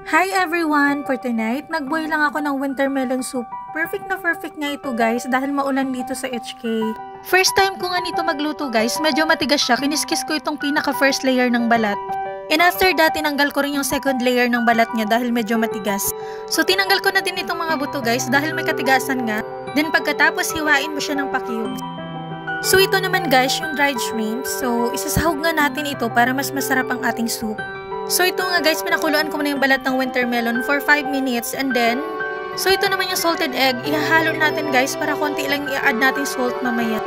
Hi everyone! For tonight, nagboil lang ako ng winter melon soup. Perfect na perfect nga ito guys dahil maulan dito sa HK. First time ko nga nito magluto guys, medyo matigas siya. Kiniskis ko itong pinaka first layer ng balat. And after that, tinanggal ko rin yung second layer ng balat niya dahil medyo matigas. So tinanggal ko na din itong mga buto guys dahil may katigasan nga. Then pagkatapos hiwain mo siya ng pa-cubes. So ito naman guys yung dried shrimp. So isasahog nga natin ito para mas masarap ang ating soup. So ito nga guys, pinakuluan ko muna yung balat ng winter melon for 5 minutes and then so ito naman yung salted egg, ihahalo natin guys para konti lang i-add natin salt mamaya.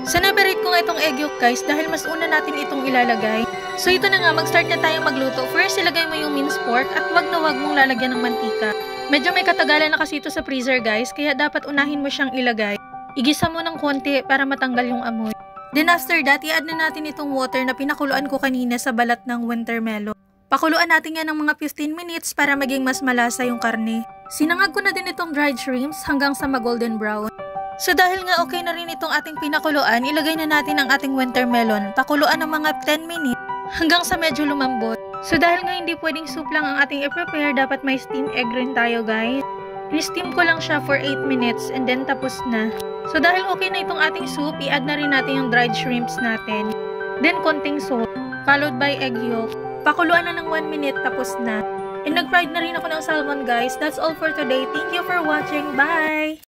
Sineparate ko nga itong egg yolk guys dahil mas una natin itong ilalagay. So ito na nga, mag-start na tayong magluto. First, ilagay mo yung minced pork at wag na wag mong lalagyan ng mantika. Medyo may katagalan na kasi ito sa freezer guys, kaya dapat unahin mo siyang ilagay. Igisa mo ng konti para matanggal yung amoy. Then after that, i-add na natin itong water na pinakuluan ko kanina sa balat ng winter melon. Pakuluan natin yan ng mga 15 minutes para maging mas malasa yung karne. Sinangag ko na din itong dried shrimps hanggang sa mag-golden brown. So dahil nga okay na rin itong ating pinakuluan, ilagay na natin ang ating winter melon. Pakuluan ng mga 10 minutes hanggang sa medyo lumambot. So dahil nga hindi pwedeng soup lang ang ating i-prepare, dapat may steam egg rin tayo guys. I-steam ko lang siya for 8 minutes and then tapos na. So dahil okay na itong ating soup, i-add na rin natin yung dried shrimps natin. Then konting salt, followed by egg yolk. Pakuluan na ng 1 minute tapos na. And nag-fried na rin ako ng salmon guys. That's all for today. Thank you for watching. Bye!